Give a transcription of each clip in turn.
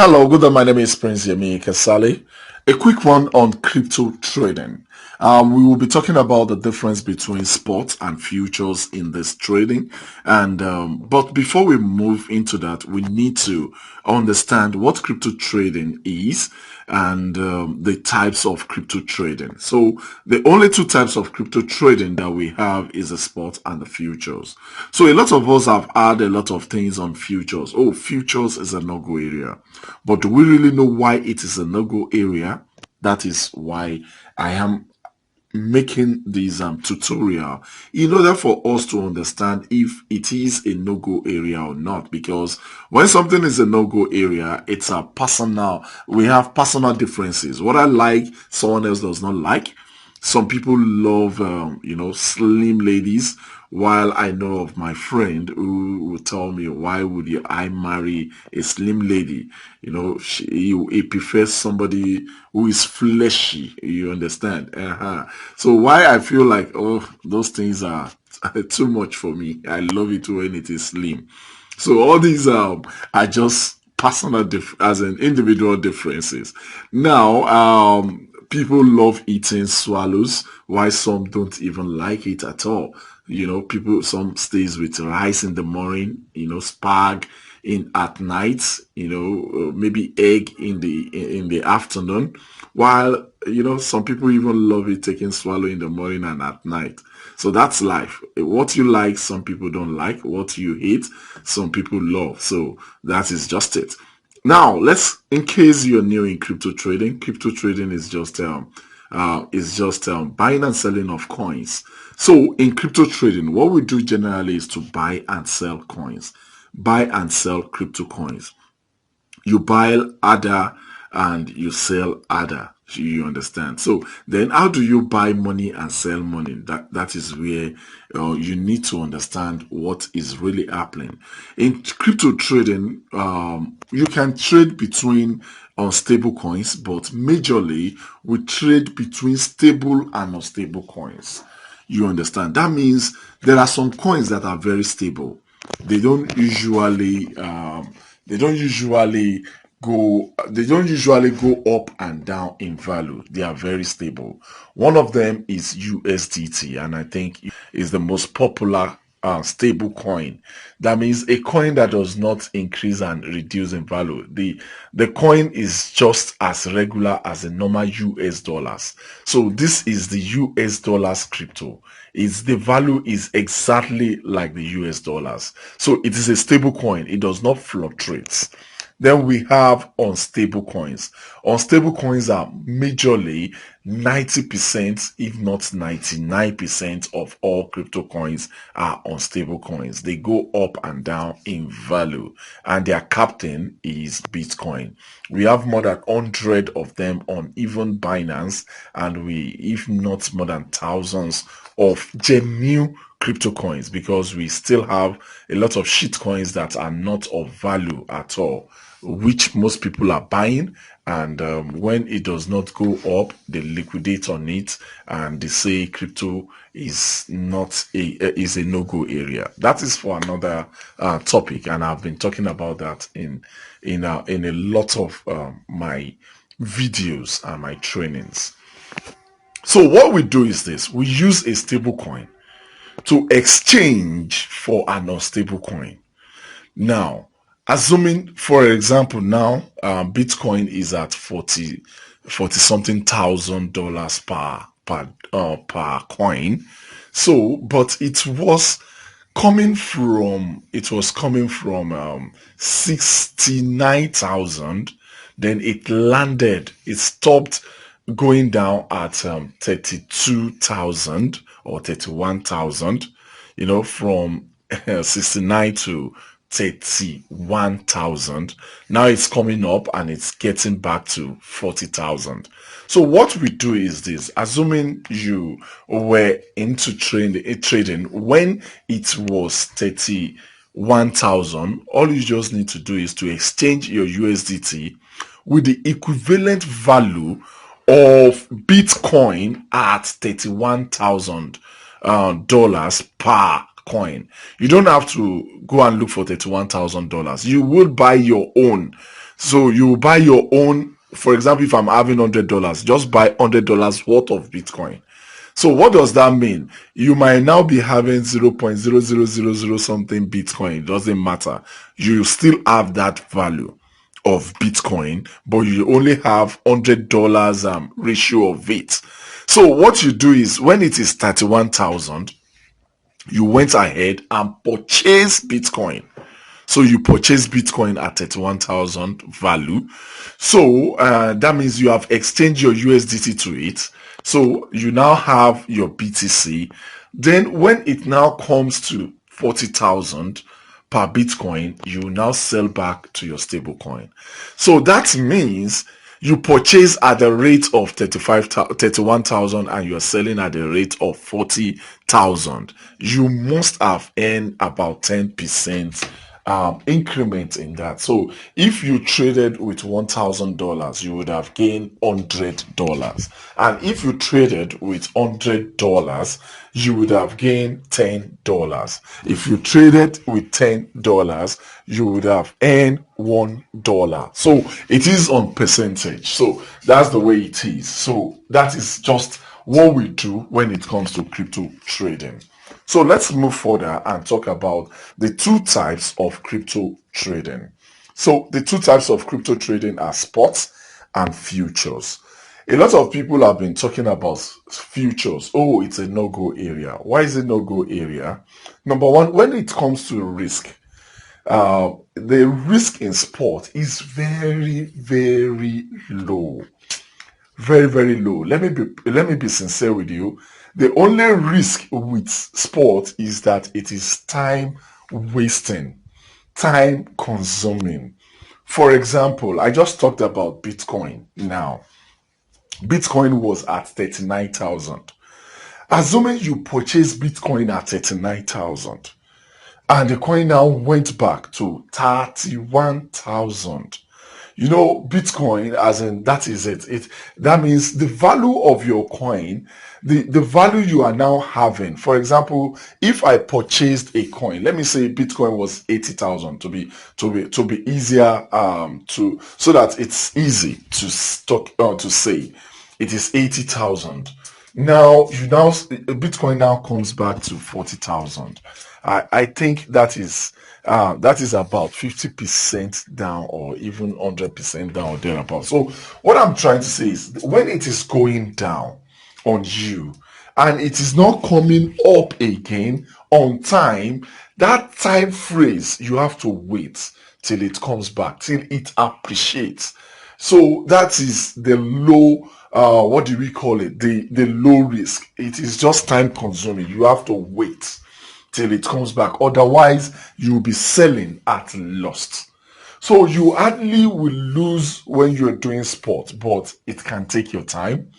Hello, good day. My name is Prince Yemi Kasali. A quick one on crypto trading. We will be talking about the difference between spot and futures in this trading. But before we move into that, we need to understand what crypto trading is and the types of crypto trading. So the only two types of crypto trading that we have is the spot and the futures. So a lot of us have had a lot of things on futures. Oh, futures is a no-go area. But do we really know why it is a no-go area? That is why I am making this tutorial in order for us to understand if it is a no-go area or not, because when something is a no-go area, it's a personal, we have personal differences. What I like, someone else does not like. Some people love, slim ladies, while I know of my friend who will tell me, why would I marry a slim lady? He prefers somebody who is fleshy. You understand? So why I feel like, oh, those things are too much for me. I love it when it is slim. So all these are just personal, as an individual differences. Now, people love eating swallows, why some don't even like it at all. Some stays with rice in the morning, spag in at night, maybe egg in the afternoon, while some people even love it taking swallow in the morning and at night. So that's life. What you like, some people don't like. What you hate, some people love. So that is just it. Now, in case you're new in crypto trading is just buying and selling of coins. So in crypto trading, what we do generally is to buy and sell coins, buy and sell crypto coins. You buy ADA and you sell ADA. You understand? So then how do you buy money and sell money? That is where you need to understand what is really happening. In crypto trading, you can trade between unstable coins, but majorly we trade between stable and unstable coins. You understand? That means there are some coins that are very stable. They don't usually they don't usually go up and down in value. They are very stable. One of them is USDT, and I think is the most popular stable coin. That means a coin that does not increase and reduce in value. The coin is just as regular as the normal US dollars. So this is the US dollars crypto. The value is exactly like the US dollars. So it is a stable coin. It does not fluctuate. Then we have unstable coins. Unstable coins are majorly 90%, if not 99% of all crypto coins are unstable coins. They go up and down in value, and their captain is Bitcoin. We have more than 100 of them on even Binance, and if not more than thousands of genuine crypto coins, because we still have a lot of shit coins that are not of value at all, which most people are buying, and when it does not go up, they liquidate on it, and they say crypto is not is a no-go area. That is for another topic, and I've been talking about that in a lot of my videos and my trainings. So what we do is this: we use a stable coin to exchange for an unstable coin. Now, assuming, for example, now Bitcoin is at 40 something thousand dollars per coin. So, but it was coming from 69,000. Then it stopped going down at 32,000 or 31,000, from 69 to 31,000. Now it's coming up and it's getting back to 40,000. So what we do is this: assuming you were into trading when it was 31,000, all you just need to do is to exchange your USDT with the equivalent value of Bitcoin at $31,000 dollars per coin. You don't have to go and look for $31,000. You will buy your own. So you buy your own. For example, if I'm having $100, just buy $100 worth of Bitcoin. So what does that mean? You might now be having 0.0000 something Bitcoin. It doesn't matter. You still have that value of Bitcoin, but you only have $100 ratio of it. So what you do is when it is 31,000, you went ahead and purchased Bitcoin. So you purchase Bitcoin at 31,000 value. So that means you have exchanged your USDT to it. So you now have your BTC. Then when it now comes to 40,000 per Bitcoin, you now sell back to your stable coin. So that means you purchase at the rate of 31,000 and you're selling at the rate of 40,000. You must have earned about 10% increment in that. So if you traded with $1,000, you would have gained $100. And if you traded with $100, you would have gained $10. If you traded with $10, you would have earned $1. So it is on percentage. So that's the way it is. So that is just what we do when it comes to crypto trading. So let's move further and talk about the two types of crypto trading. So the two types of crypto trading are spots and futures. A lot of people have been talking about futures. Oh, it's a no-go area. Why is it no-go area? Number one, when it comes to risk, the risk in sport is very, very low. Very, very low. Let me be sincere with you. The only risk with sport is that it is time wasting, time consuming. For example, I just talked about Bitcoin now. Bitcoin was at 39,000. Assuming you purchased Bitcoin at 39,000 and the coin now went back to 31,000. You know, Bitcoin, as in that is it. That means the value of your coin, the value you are now having. For example, if I purchased a coin, let me say Bitcoin was 80,000 to be easier to so that it's easy to stock to say it is 80,000. Now Bitcoin now comes back to 40,000. I think that is about 50% down or even 100% down or thereabout. So what I'm trying to say is when it is going down on you and it is not coming up again on time, that time phrase you have to wait till it comes back, till it appreciates. So that is the low, what do we call it? The low risk. It is just time consuming. You have to wait till it comes back. Otherwise, you'll be selling at loss. So you hardly will lose when you're doing sport, but it can take your time.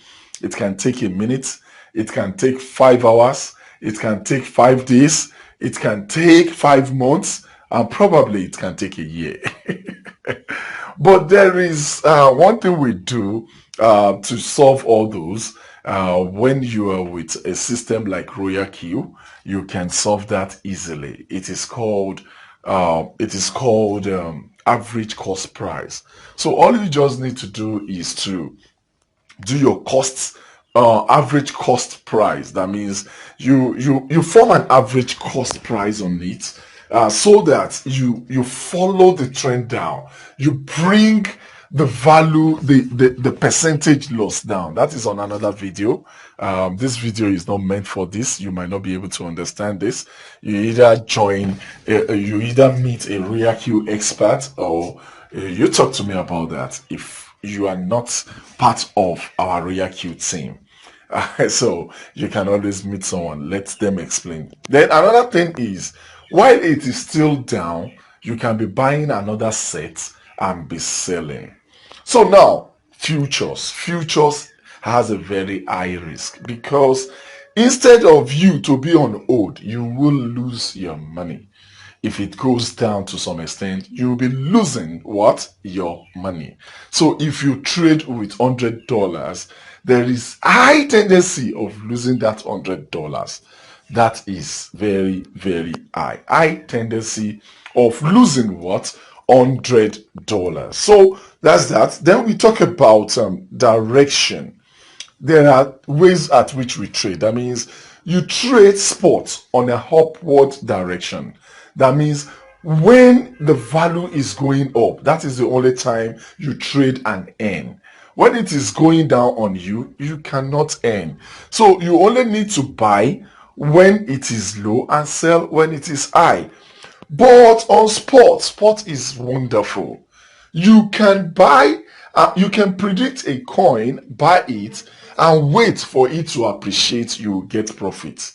It can take a minute. It can take 5 hours. It can take 5 days. It can take 5 months. And probably it can take a year. But there is one thing we do to solve all those. When you are with a system like RoyalQ, you can solve that easily. It is called average cost price. So all you just need to do is to do your costs, average cost price. That means you form an average cost price on it, so that you follow the trend down. You bring the value, the percentage loss down. That is on another video. This video is not meant for this. You might not be able to understand this. You either you either meet a RoyalQ expert or you talk to me about that if you are not part of our RoyalQ team. So you can always meet someone, let them explain. Then another thing is, while it is still down, you can be buying another set and be selling. So now, futures has a very high risk because instead of you to be on hold, you will lose your money. If it goes down to some extent, you'll be losing what? Your money. So if you trade with $100, there is high tendency of losing that $100. That is very, very high. High tendency of losing what? $100. So that's that. Then we talk about direction. There are ways at which we trade. That means you trade sports on a upward direction. That means when the value is going up, that is the only time you trade and earn. When it is going down on you, you cannot earn. So you only need to buy when it is low and sell when it is high. But on sport is wonderful. You can buy, you can predict a coin, buy it, and wait for it to appreciate, you get profit.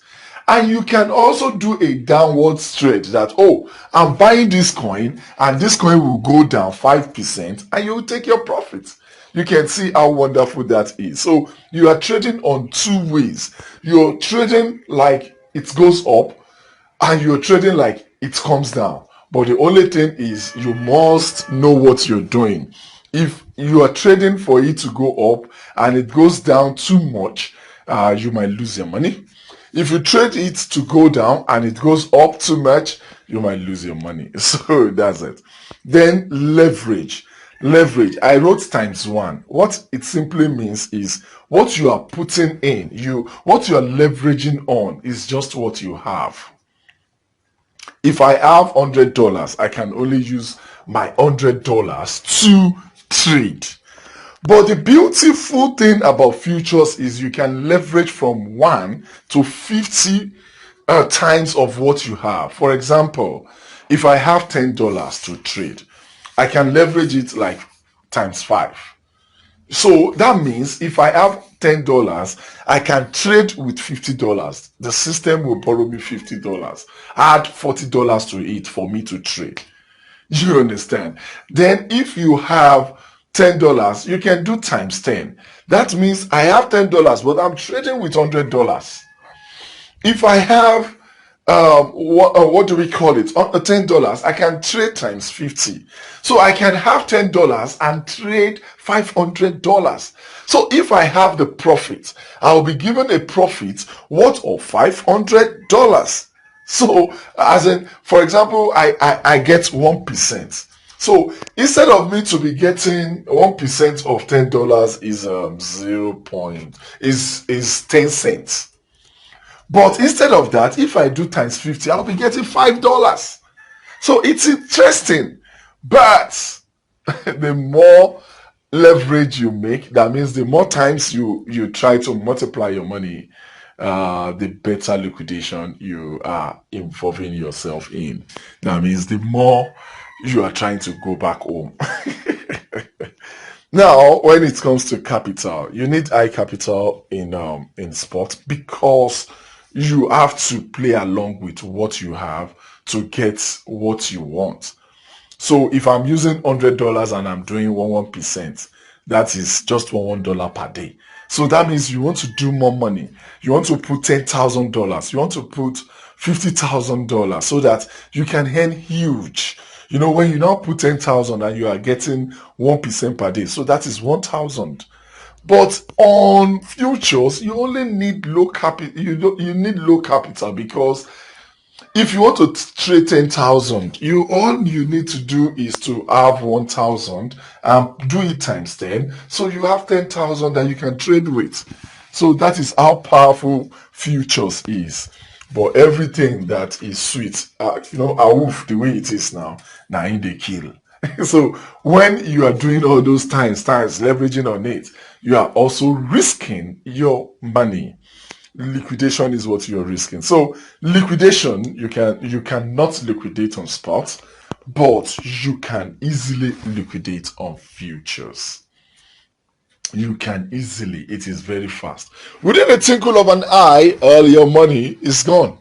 And you can also do a downward trade that, oh, I'm buying this coin and this coin will go down 5% and you will take your profit. You can see how wonderful that is. So you are trading on two ways. You're trading like it goes up and you're trading like it comes down. But the only thing is you must know what you're doing. If you are trading for it to go up and it goes down too much, you might lose your money. If you trade it to go down and it goes up too much, you might lose your money. So that's it. Then leverage. Leverage. I wrote times one. What it simply means is what you are putting in, what you are leveraging on is just what you have. If I have $100, I can only use my $100 to trade. But the beautiful thing about futures is you can leverage from 1 to 50 times of what you have. For example, if I have $10 to trade, I can leverage it like times 5. So that means if I have $10, I can trade with $50. The system will borrow me $50. Add $40 to it for me to trade. You understand? Then if you have $10, you can do times 10. That means I have $10, but I'm trading with $100. If I have what do we call it? $10, I can trade times 50. So I can have $10 and trade $500. So if I have the profit, I'll be given a profit worth of $500. So as in, for example, I get 1%. So instead of me to be getting 1% of $10 is 10 cents. But instead of that, if I do times 50, I'll be getting $5. So it's interesting. But the more leverage you make, that means the more times you try to multiply your money, the better liquidation you are involving yourself in. That means the more you are trying to go back home. Now, when it comes to capital, you need high capital in sport because you have to play along with what you have to get what you want. So if I'm using $100 and I'm doing 1%, that is just $1 per day. So that means you want to do more money. You want to put $10,000. You want to put $50,000 so that you can earn huge. You know, when you now put 10,000 and you are getting 1% per day, so that is 1,000. But on futures, you only need low capital. You need low capital because if you want to trade 10,000, all you need to do is to have 1,000 and do it times 10. So you have 10,000 that you can trade with. So that is how powerful futures is. But everything that is sweet, the way it is now in the kill. So when you are doing all those times leveraging on it, you are also risking your money. Liquidation is what you're risking. So liquidation, you cannot liquidate on spot, but you can easily liquidate on futures. You can easily, it is very fast. Within a twinkle of an eye, all your money is gone.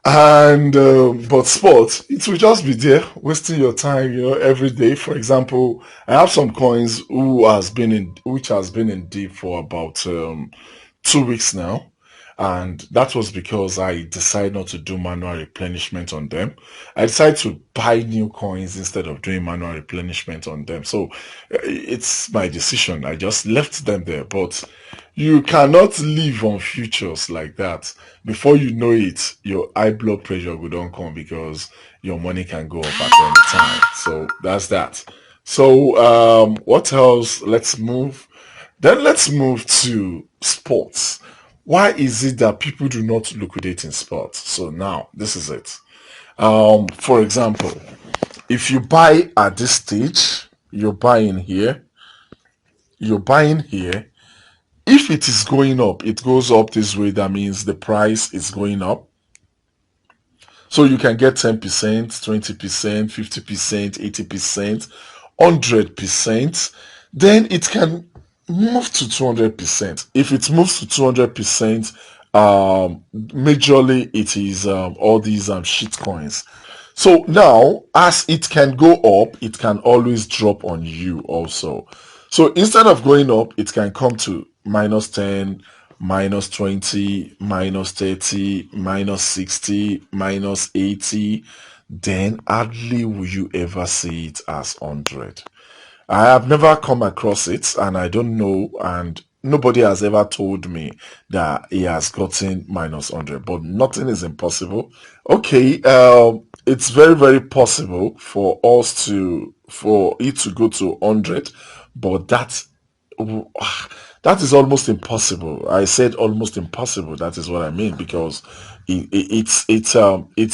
And but sport, it will just be there wasting your time, every day. For example, I have some coins which has been in deep for about 2 weeks now, And that was because I decided not to do manual replenishment on them. I decided to buy new coins instead of doing manual replenishment on them. So it's my decision. I just left them there. But you cannot live on futures like that. Before you know it, your high blood pressure will don't come because your money can go up at any time. So that's that. So what else? Let's move to sports. Why is it that people do not liquidate in sports? So now this is it. For example, if you buy at this stage, you're buying here. If it is going up, it goes up this way. That means the price is going up. So you can get 10%, 20%, 50%, 80%, 100%. Then it can move to 200%. If it moves to 200%, majorly it is all these shit coins. So now, as it can go up, it can always drop on you also. So instead of going up, it can come to -10, -20, -30, -60, -80. Then hardly will you ever see it as 100. I have never come across it and I don't know, and nobody has ever told me that he has gotten -100, but nothing is impossible. Okay, it's very, very possible for it to go to 100, but that is almost impossible. I said almost impossible. That is what I mean, because it's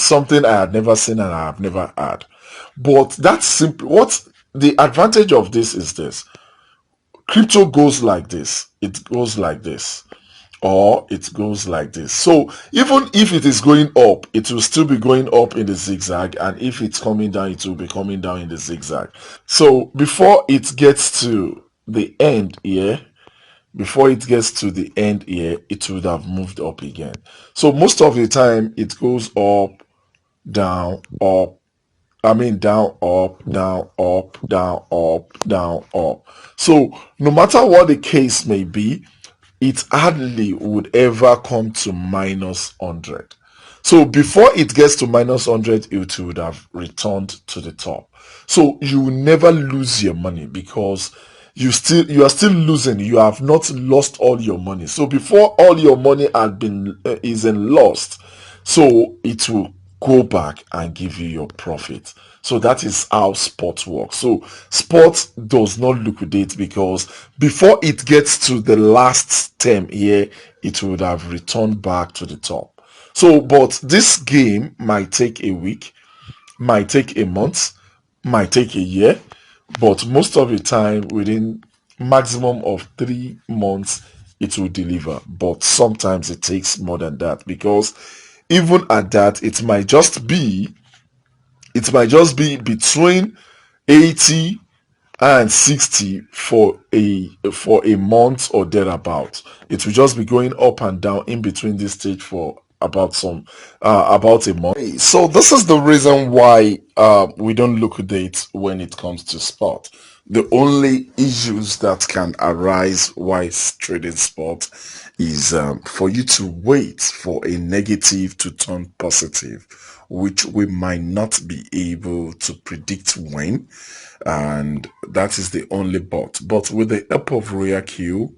something I had never seen and I have never had. But that's simply what the advantage of this is. This crypto goes like this, it goes like this, or it goes like this. So even if it is going up, it will still be going up in the zigzag, and if it's coming down, it will be coming down in the zigzag. So before it gets to the end here, it would have moved up again. So most of the time it goes up, down, up, I mean, down, up, down, up, down, up, down, up. So no matter what the case may be, it hardly would ever come to -100. So before it gets to -100, it would have returned to the top. So you will never lose your money, because you are still losing. You have not lost all your money. So before all your money had been is in lost, so it will go back and give you your profit. So that is how sports works. So sports does not liquidate, because before it gets to the last term here, it would have returned back to the top. So, but this game might take a week, might take a month, might take a year, but most of the time within maximum of 3 months it will deliver. But sometimes it takes more than that, because even at that, it might just be between 80 and 60 for a month or thereabout. It will just be going up and down in between this stage for about a month. So this is the reason why we don't liquidate when it comes to sport. The only issues that can arise while trading sport is for you to wait for a negative to turn positive, which we might not be able to predict when, and that is the only but with the help of RoyaQ,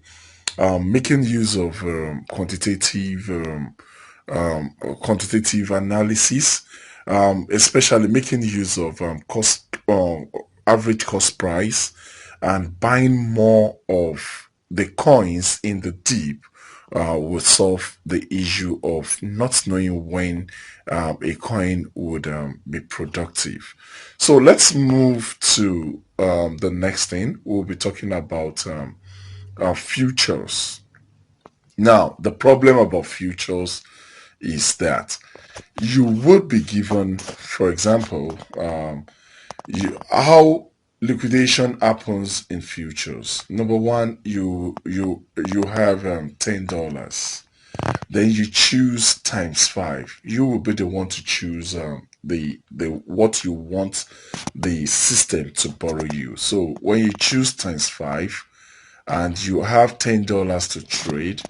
making use of quantitative analysis, especially making use of average cost price, and buying more of the coins in the deep, will solve the issue of not knowing when a coin would be productive. So let's move to the next thing. We'll be talking about futures. Now, the problem about futures is that you would be given, for example, how liquidation happens in futures. Number one, you have $10. Then you choose times 5. You will be the one to choose the what you want the system to borrow you. So when you choose times 5 and you have $10 to trade,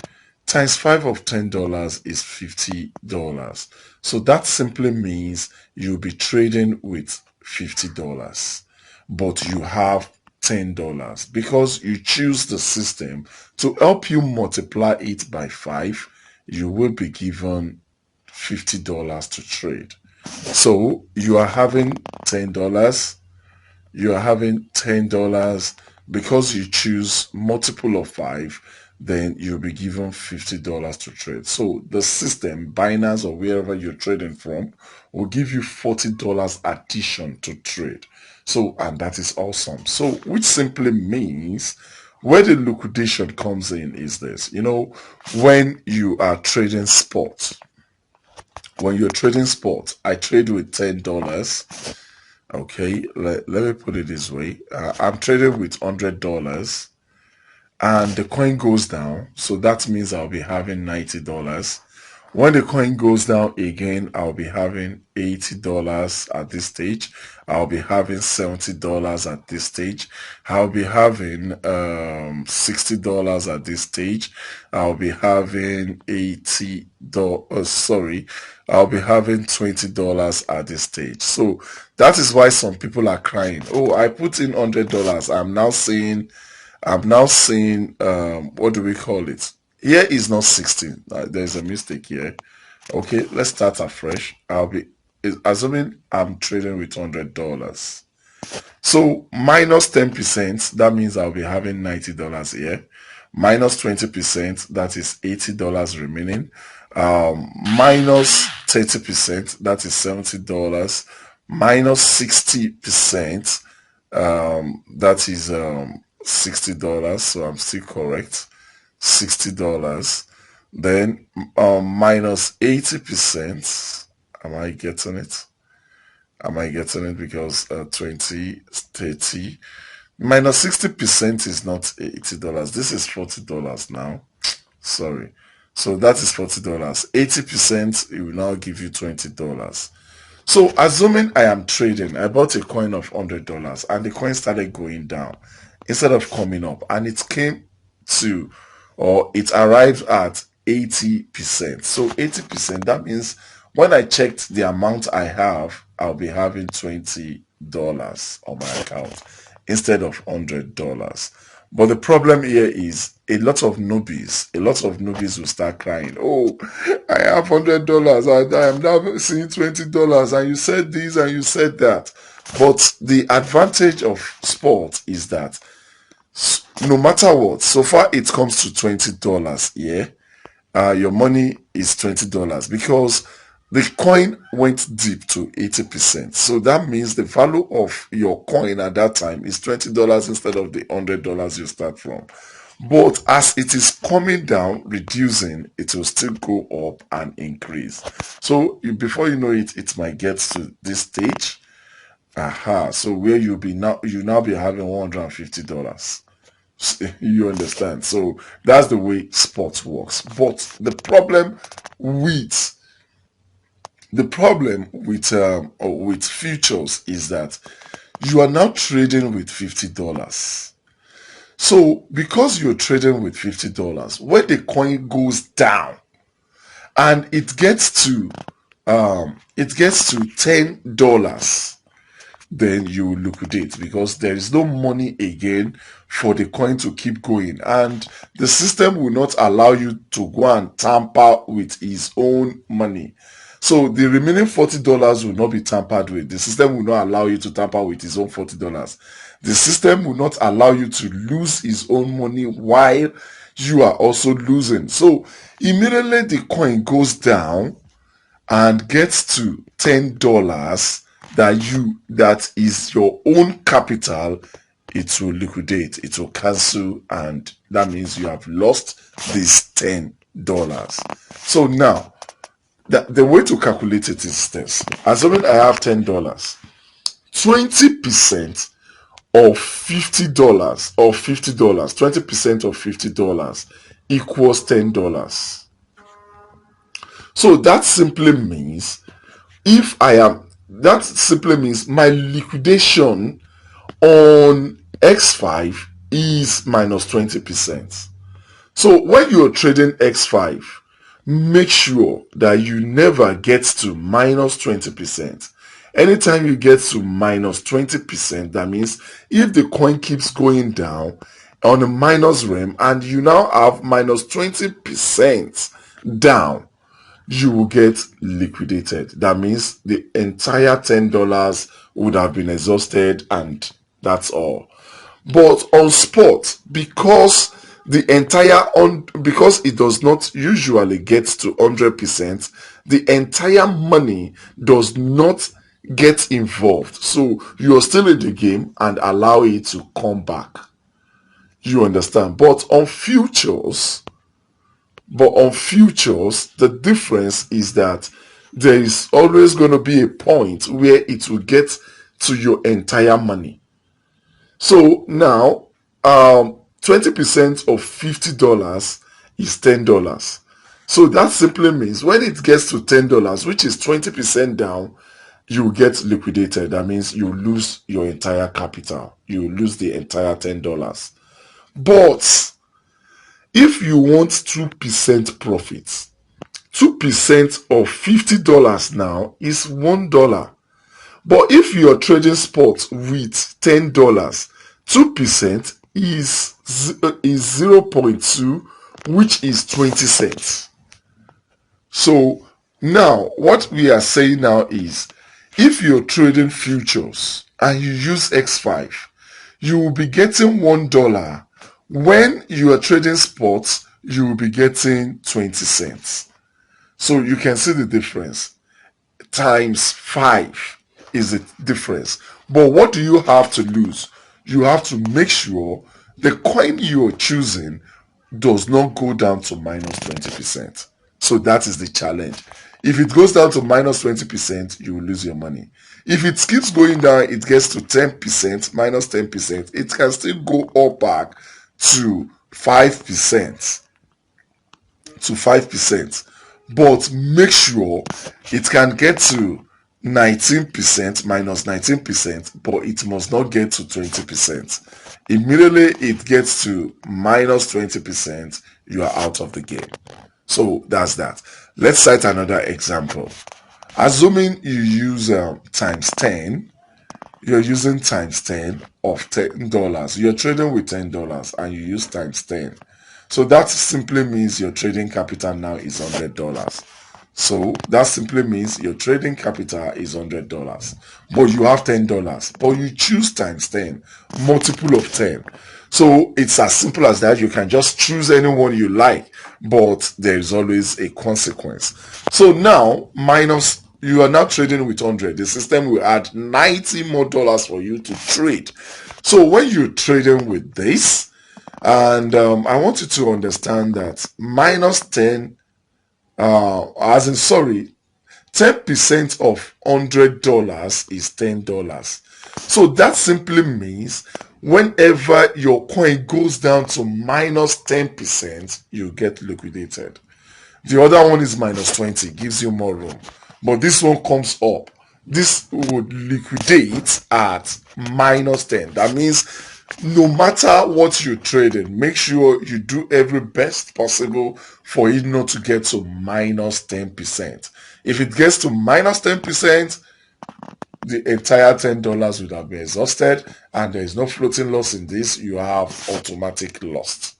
times 5 of $10 is $50. So that simply means you'll be trading with $50, but you have $10 because you choose the system to help you multiply it by 5. You will be given $50 to trade. So you are having $10. You are having $10 because you choose multiple of 5. Then you'll be given $50 to trade. So the system, Binance or wherever you're trading from, will give you $40 addition to trade. So, and that is awesome. So, which simply means where the liquidation comes in is this. When you are trading spot, I trade with $10. Okay, let me put it this way. I'm trading with $100 and the coin goes down. So that means I'll be having $90. When the coin goes down again, I'll be having $80 at this stage. I'll be having $70 at this stage. I'll be having $60 at this stage. I'll be having I'll be having $20 at this stage. So that is why some people are crying. Oh, I put in $100. I'm now seeing what do we call it? Here is not 16. There's a mistake here. Okay, let's start afresh. I'll be assuming I'm trading with $100. So minus 10%, that means I'll be having $90 here. Minus 20%, that is $80 remaining. Minus 30%, that is $70. Minus 60%, that is $60. So I'm still correct. $60. Then minus 80%. Am I getting it? Because 20, 30 minus 60% is not $80. This is $40 now. Sorry. So that is $40. 80%, it will now give you $20. So assuming I am trading, I bought a coin of $100 and the coin started going down instead of coming up, and it came to, or it arrived at 80%. So 80%, that means when I checked the amount I have, I'll be having $20 on my account instead of $100. But the problem here is a lot of newbies will start crying. Oh, I have $100. I am now seeing $20, and you said this and you said that. But the advantage of sport is that no matter what, so far it comes to $20. Yeah, your money is $20 because the coin went deep to 80%. So that means the value of your coin at that time is $20 instead of the $100 you start from. But as it is coming down, reducing, it will still go up and increase. So before you know it, it might get to this stage. So where you now be having $150. You understand? So that's the way sports works. But the problem with futures is that you are now trading with $50. So because you're trading with $50, when the coin goes down and it gets to $10, then you liquidate because there is no money again for the coin to keep going, and the system will not allow you to go and tamper with his own money. So the remaining $40 will not be tampered with. The system will not allow you to tamper with his own $40. The system will not allow you to lose his own money while you are also losing. So immediately the coin goes down and gets to $10, that is your own capital, it will liquidate, it will cancel, and that means you have lost this $10. So now the way to calculate it is this. Assuming I have $10, 20% of $50 or $50, 20% of $50 equals $10. So that simply means my liquidation on X5 is minus 20%. So when you're trading X5, make sure that you never get to minus 20%. Anytime you get to minus 20%, that means if the coin keeps going down on a minus realm and you now have minus 20% down, you will get liquidated. That means the entire $10 would have been exhausted and that's all. But on spot, because because it does not usually get to 100%, the entire money does not get involved. So you're still in the game and allow it to come back. You understand? But on futures, the difference is that there is always going to be a point where it will get to your entire money. So now, 20% of $50 is $10. So that simply means when it gets to $10, which is 20% down, you get liquidated. That means you lose your entire capital. You lose the entire $10. But if you want 2% profits, 2% of $50 now is $1. But if you're trading spot with $10, 2% is 0.2, which is 20 cents. So now what we are saying now is if you're trading futures and you use X5, you will be getting $1. When you are trading spots, you will be getting 20 cents. So you can see the difference. Times 5 is the difference. But what do you have to lose? You have to make sure the coin you're choosing does not go down to minus 20%. So that is the challenge. If it goes down to minus 20%, you will lose your money. If it keeps going down, it gets to 10%, minus 10%, it can still go up back to 5%. But make sure it can get to 19%, minus 19%, but it must not get to 20%. Immediately it gets to minus 20%, you are out of the game. So that's that. Let's cite another example. Assuming you use times 10, you're using times 10 of $10. You're trading with $10 and you use times 10. So that simply means your trading capital now is $100. So that simply means your trading capital is $100. But you have $10. But you choose times 10, multiple of 10. So it's as simple as that. You can just choose anyone you like, but there is always a consequence. So now, you are now trading with 100. The system will add $90 more for you to trade. So when you're trading with this, and I want you to understand that minus 10, 10% of $100 is $10. So that simply means whenever your coin goes down to minus 10%, you get liquidated. The other one is minus 20, gives you more room. But this one comes up. This would liquidate at minus 10. That means no matter what you trade in, make sure you do every best possible for it not to get to minus 10%. If it gets to minus 10%, the entire $10 would have been exhausted, and there is no floating loss in this. You have automatic loss.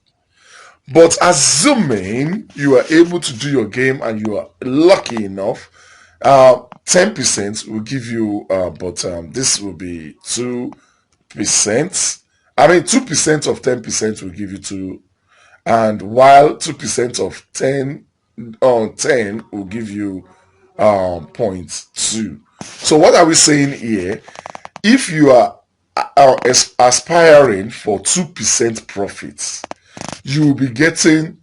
But assuming you are able to do your game and you are lucky enough, 10% will give you, this will be 2%. I mean, 2% of 10% will give you 2, and while 2% of 10 will give you 0.2. So what are we saying here? If you are aspiring for 2% profits, you will be getting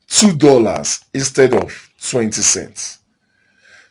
$2 instead of 20 cents.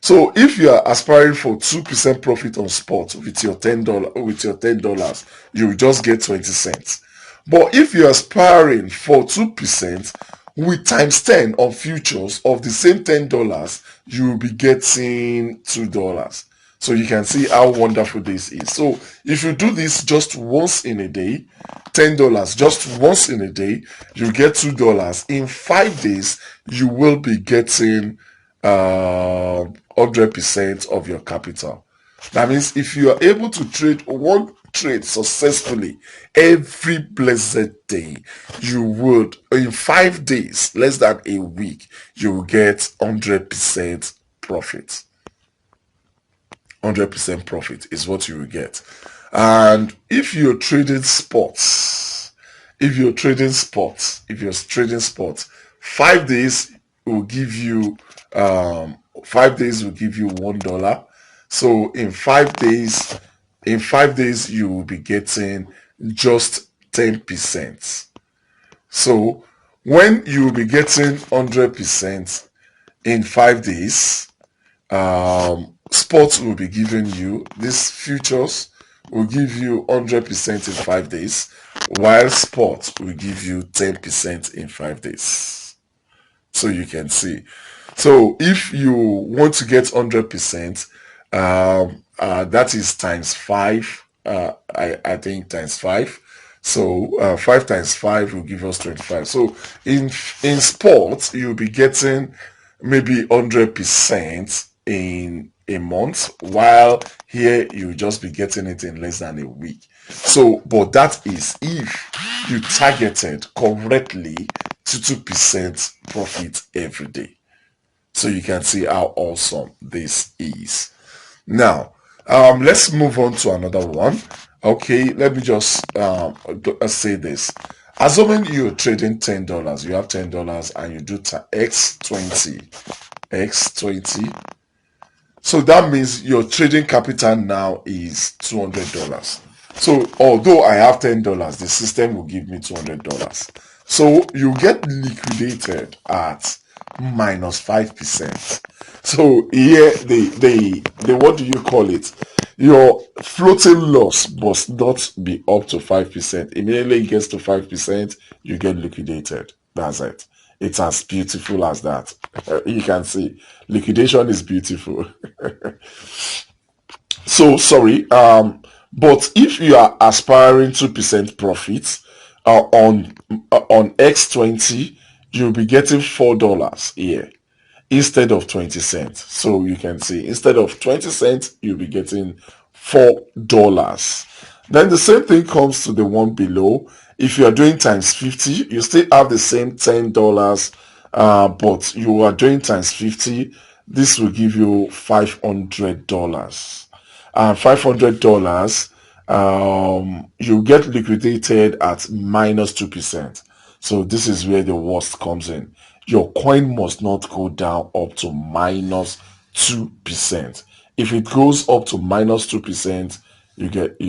So if you are aspiring for 2% profit on spot with your $10, you will just get 20 cents. But if you're aspiring for 2% with times 10 on futures of the same $10, you will be getting $2. So you can see how wonderful this is. So if you do this just once in a day, $10, just once in a day, you get $2. In 5 days, you will be getting 100% of your capital. That means if you are able to trade one trade successfully every blessed day, you would, in 5 days, less than a week, you will get 100% profit. 100% profit is what you will get. And if you're trading sports, 5 days will give you 5 days will give you $1. So in 5 days you will be getting just 10%. So when you will be getting 100% in 5 days, sports will be giving you, these futures will give you 100% in 5 days, while sports will give you 10% in 5 days. So you can see. So if you want to get 100%, that is times 5. I think times 5. So 5 times 5 will give us 25. So in sports, you'll be getting maybe 100% in a month, while here you just be getting it in less than a week. So, but that is if you targeted correctly to 2% profit every day. So you can see how awesome this is. Now, let's move on to another one. Okay, let me just say this. Assuming you're trading $10, you have $10 and you do x20, so that means your trading capital now is $200. So although I have $10, the system will give me $200. So you get liquidated at minus 5%. So here they what do you call it? Your floating loss must not be up to 5%. Immediately it gets to 5%, you get liquidated. That's it. It's as beautiful as that. You can see liquidation is beautiful. So sorry, but if you are aspiring 2% profits on X20, you'll be getting $4 here instead of 20 cents. So you can see instead of 20 cents, you'll be getting $4. Then the same thing comes to the one below. If you are doing times 50, you still have the same $10, but you are doing times 50. This will give you $500. $500, you get liquidated at minus 2%. So this is where the worst comes in. Your coin must not go down up to minus 2%. If it goes up to minus 2%, you get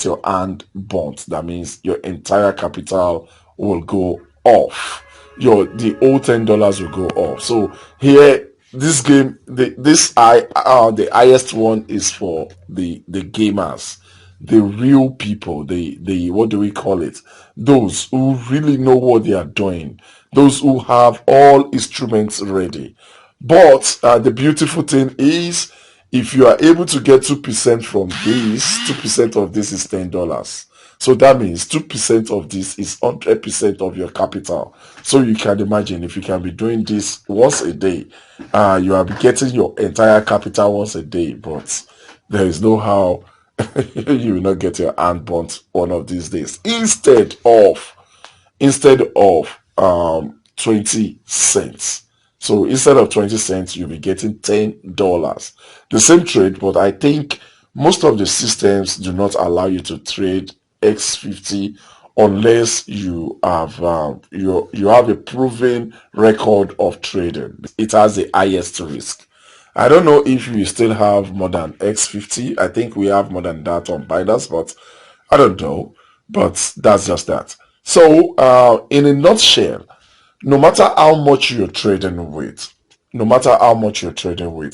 your hand burnt. That means your entire capital will go off. The old $10 will go off. So here, this game, the highest one is for the gamers, the real people, the what do we call it? Those who really know what they are doing, those who have all instruments ready. But the beautiful thing is, if you are able to get 2% from this, 2% of this is $10. So that means 2% of this is 100% of your capital. So you can imagine if you can be doing this once a day, you are getting your entire capital once a day, but there is no how you will not get your hand burnt one of these days. Instead of 20 cents. So instead of 20 cents, you'll be getting $10. The same trade, but I think most of the systems do not allow you to trade X50 unless you have you have a proven record of trading. It has the highest risk. I don't know if we still have more than X50. I think we have more than that on Binance, but I don't know. But that's just that. So in a nutshell, no matter how much you're trading with,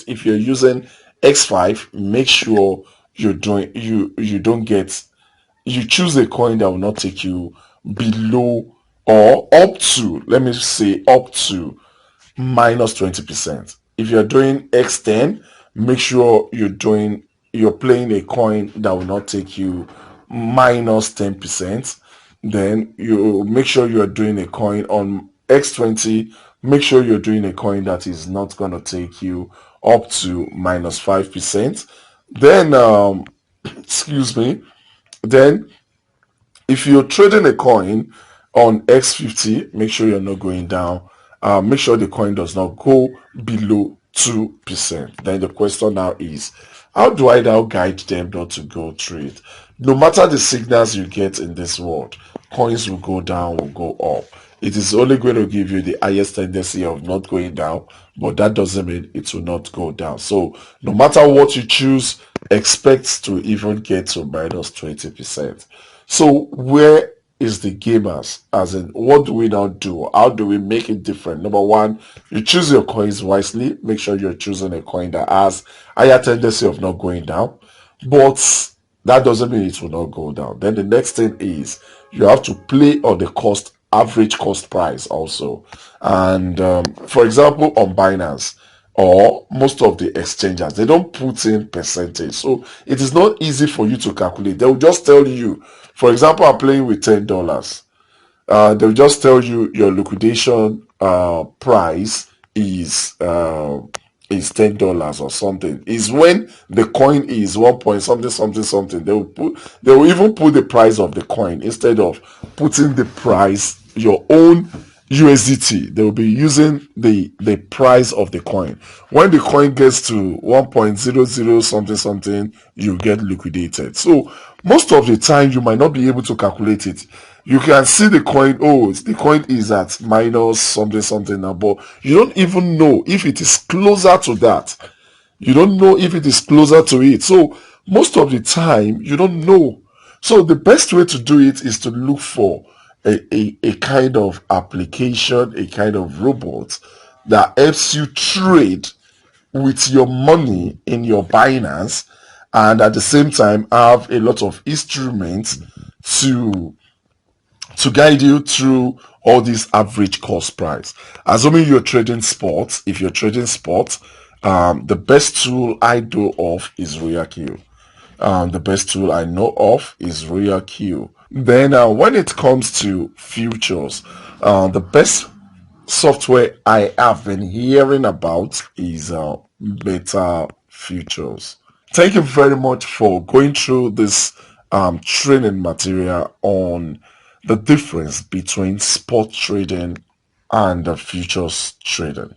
if you're using X5, make sure you don't get, you choose a coin that will not take you below or up to, let me say up to minus 20%. If you're doing X10, make sure you're playing a coin that will not take you minus 10%. Then you make sure you're doing a coin on X20. Make sure you're doing a coin that is not going to take you up to minus 5%. Then excuse me, then if you're trading a coin on X50, make sure you're not going down. Make sure the coin does not go below 2%. Then the question now is, how do I now guide them not to go trade? No matter the signals you get in this world, coins will go down, will go up. It is only going to give you the highest tendency of not going down, but that doesn't mean it will not go down. So no matter what you choose, expect to even get to minus 20%. So where is the gamers? As in, what do we now do? How do we make it different? Number one, you choose your coins wisely. Make sure you're choosing a coin that has higher tendency of not going down. But that doesn't mean it will not go down. Then the next thing is you have to play on the average cost price also. And for example, on Binance or most of the exchanges, they don't put in percentage. So it is not easy for you to calculate. They will just tell you, for example, I'm playing with $10. They'll just tell you your liquidation price is $10 or something. Is when the coin is 1 point something something something. They will even put the price of the coin instead of putting the price your own USDT. They will be using the price of the coin. When the coin gets to 1.00 something something, you get liquidated. So most of the time you might not be able to calculate it. You can see the coin, oh, the coin is at minus something something now, but you don't even know if it is closer to that. You don't know if it is closer to it. So most of the time you don't know. So the best way to do it is to look for a kind of application, a kind of robot that helps you trade with your money in your Binance, and at the same time have a lot of instruments to guide you through all these average cost price. Assuming you're trading sports, if you're trading sports, the best tool I know of is RoyalQ. The best tool I know of is RoyalQ. Then when it comes to futures, the best software I have been hearing about is Beta Futures. Thank you very much for going through this training material on the difference between spot trading and futures trading.